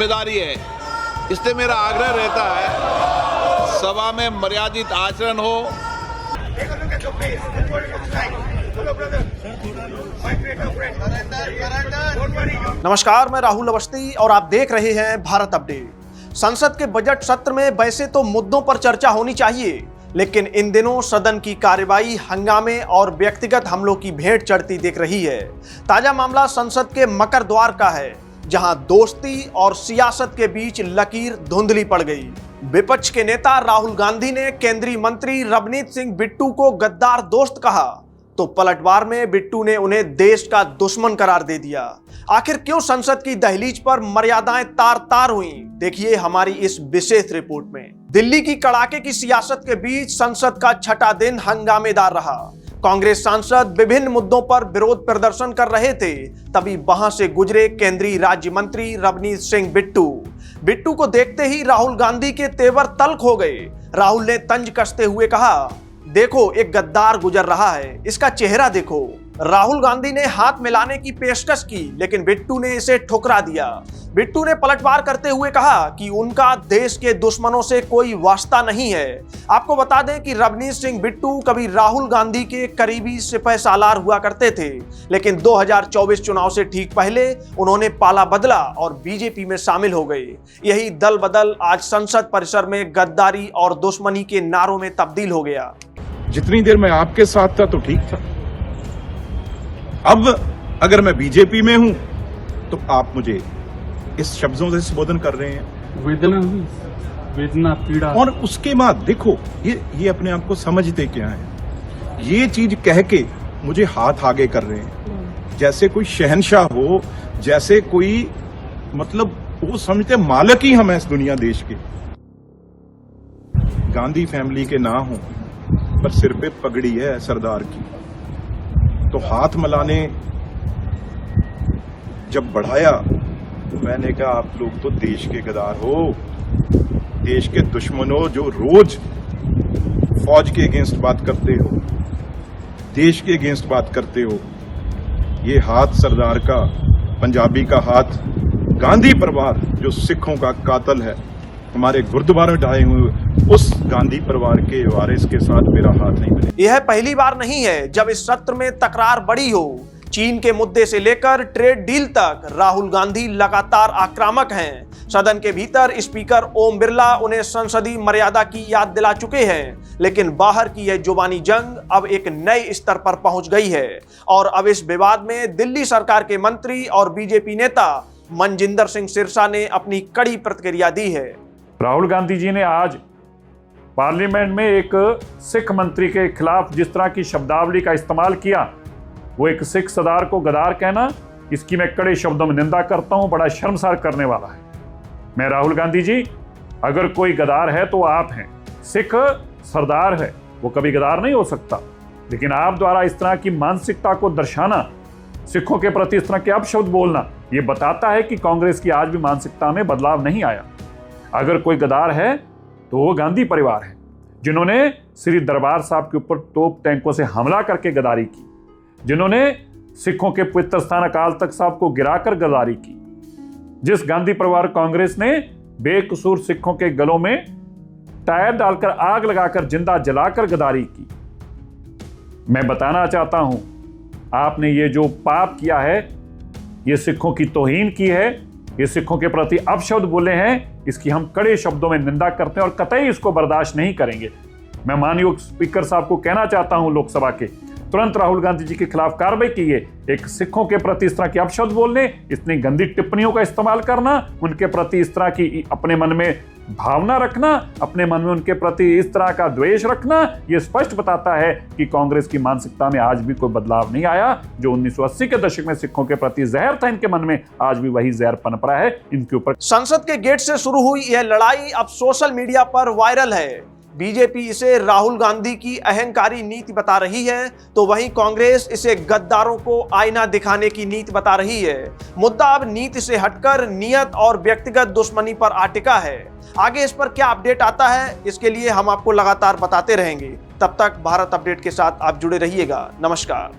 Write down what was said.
जिम्मेदारी है। इसलिए मेरा आग्रह रहता है सभा में मर्यादित आचरण हो। नमस्कार, मैं राहुल अवस्थी और आप देख रहे हैं भारत अपडेट। संसद के बजट सत्र में वैसे तो मुद्दों पर चर्चा होनी चाहिए, लेकिन इन दिनों सदन की कार्यवाही हंगामे और व्यक्तिगत हमलों की भेंट चढ़ती दिख रही है। ताजा मामला संसद के मकर द्वार का है, जहां दोस्ती और सियासत के बीच लकीर धुंधली पड़ गई। विपक्ष के नेता राहुल गांधी ने केंद्रीय मंत्री रवनीत सिंह बिट्टू को गद्दार दोस्त कहा, तो पलटवार में बिट्टू ने उन्हें देश का दुश्मन करार दे दिया। आखिर क्यों संसद की दहलीज पर मर्यादाएं तार तार हुई, देखिए हमारी इस विशेष रिपोर्ट में। दिल्ली की कड़ाके की सियासत के बीच संसद का छठा दिन हंगामेदार रहा। कांग्रेस सांसद विभिन्न मुद्दों पर विरोध प्रदर्शन कर रहे थे, तभी वहां से गुजरे केंद्रीय राज्य मंत्री रवनीत सिंह बिट्टू को देखते ही राहुल गांधी के तेवर तल्ख हो गए। राहुल ने तंज कसते हुए कहा, देखो एक गद्दार गुजर रहा है, इसका चेहरा देखो। राहुल गांधी ने हाथ मिलाने की पेशकश की, लेकिन बिट्टू ने इसे ठुकरा दिया। बिट्टू ने पलटवार करते हुए कहा कि उनका देश के दुश्मनों से कोई वास्ता नहीं है। आपको बता दें कि रवनीत सिंह बिट्टू कभी राहुल गांधी के करीबी सिपह सालार हुआ करते थे, लेकिन 2024 चुनाव से ठीक पहले उन्होंने पाला बदला और बीजेपी में शामिल हो गए। यही दल बदल आज संसद परिसर में गद्दारी और दुश्मनी के नारों में तब्दील हो गया। जितनी देर मैं आपके साथ था तो ठीक था, अब अगर मैं बीजेपी में हूं तो आप मुझे इस शब्दों से संबोधन कर रहे हैं। वेदना पीड़ा। और उसके बाद देखो ये अपने आप को समझते क्या है, ये चीज कह के मुझे हाथ आगे कर रहे हैं जैसे कोई शहंशाह हो, जैसे कोई मतलब वो समझते मालिक ही हम हैं इस दुनिया देश के। गांधी फैमिली के ना हो पर सिर पे पगड़ी है सरदार की, तो हाथ मिलाने जब बढ़ाया तो मैंने कहा आप लोग तो देश के गद्दार हो, देश के दुश्मन हो, जो रोज फौज के अगेंस्ट बात करते हो, देश के अगेंस्ट बात करते हो। ये हाथ सरदार का, पंजाबी का हाथ, गांधी परिवार जो सिखों का कातिल है, हमारे गुरुद्वारे ढाए हुए उस गांधी परिवार के वारिस के साथ मेरा हाथ नहीं मिलेगा। यह पहली बार नहीं है जब इस सत्र में तकरार बढ़ी हो। चीन के मुद्दे से लेकर ट्रेड डील तक राहुल गांधी लगातार आक्रामक हैं। सदन के भीतर स्पीकर ओम बिरला उन्हें संसदीय मर्यादा की याद दिला चुके हैं, लेकिन बाहर की यह जुबानी जंग अब एक नए स्तर पर पहुंच गई है। और अब इस विवाद में दिल्ली सरकार के मंत्री और बीजेपी नेता मनजिंदर सिंह सिरसा ने अपनी कड़ी प्रतिक्रिया दी है। राहुल गांधी जी ने आज पार्लियामेंट में एक सिख मंत्री के खिलाफ जिस तरह की शब्दावली का इस्तेमाल किया, वो एक सिख सरदार को गद्दार कहना, इसकी मैं कड़े शब्दों में निंदा करता हूं। बड़ा शर्मसार करने वाला है। मैं राहुल गांधी जी, अगर कोई गद्दार है तो आप हैं। सिख सरदार है, वो कभी गद्दार नहीं हो सकता, लेकिन आप द्वारा इस तरह की मानसिकता को दर्शाना, सिखों के प्रति इस तरह के अपशब्द बोलना, ये बताता है कि कांग्रेस की आज भी मानसिकता में बदलाव नहीं आया। अगर कोई गद्दार है तो वो गांधी परिवार है, जिन्होंने श्री दरबार साहब के ऊपर तोप टैंकों से हमला करके गद्दारी की, जिन्होंने सिखों के पवित्र स्थान अकाल तख्त साहब को गिराकर गद्दारी की, जिस गांधी परिवार कांग्रेस ने बेकसूर सिखों के गलों में टायर डालकर आग लगाकर जिंदा जलाकर गद्दारी की। मैं बताना चाहता हूं, आपने ये जो पाप किया है, ये सिखों की तौहीन की है, ये सिखों के प्रति अपशब्द बोले हैं, इसकी हम कड़े शब्दों में निंदा करते हैं और कतई इसको बर्दाश्त नहीं करेंगे। मैं माननीय स्पीकर साहब को कहना चाहता हूं, लोकसभा के तुरंत राहुल गांधी जी के खिलाफ कार्रवाई कीजिए। एक सिखों के प्रति इस तरह के अपशब्द बोलने, इतनी गंदी टिप्पणियों का इस्तेमाल करना, उनके प्रति इस तरह की अपने मन में भावना रखना, अपने मन में उनके प्रति इस तरह का द्वेष रखना, यह स्पष्ट बताता है कि कांग्रेस की मानसिकता में आज भी कोई बदलाव नहीं आया। जो 1980 के दशक में सिखों के प्रति जहर था इनके मन में, आज भी वही जहर पनप रहा है इनके ऊपर। संसद के गेट से शुरू हुई यह लड़ाई अब सोशल मीडिया पर वायरल है। बीजेपी इसे राहुल गांधी की अहंकारी नीति बता रही है, तो वहीं कांग्रेस इसे गद्दारों को आईना दिखाने की नीति बता रही है। मुद्दा अब नीति से हटकर नियत और व्यक्तिगत दुश्मनी पर आ टिका है। आगे इस पर क्या अपडेट आता है, इसके लिए हम आपको लगातार बताते रहेंगे। तब तक भारत अपडेट के साथ आप जुड़े रहिएगा। नमस्कार।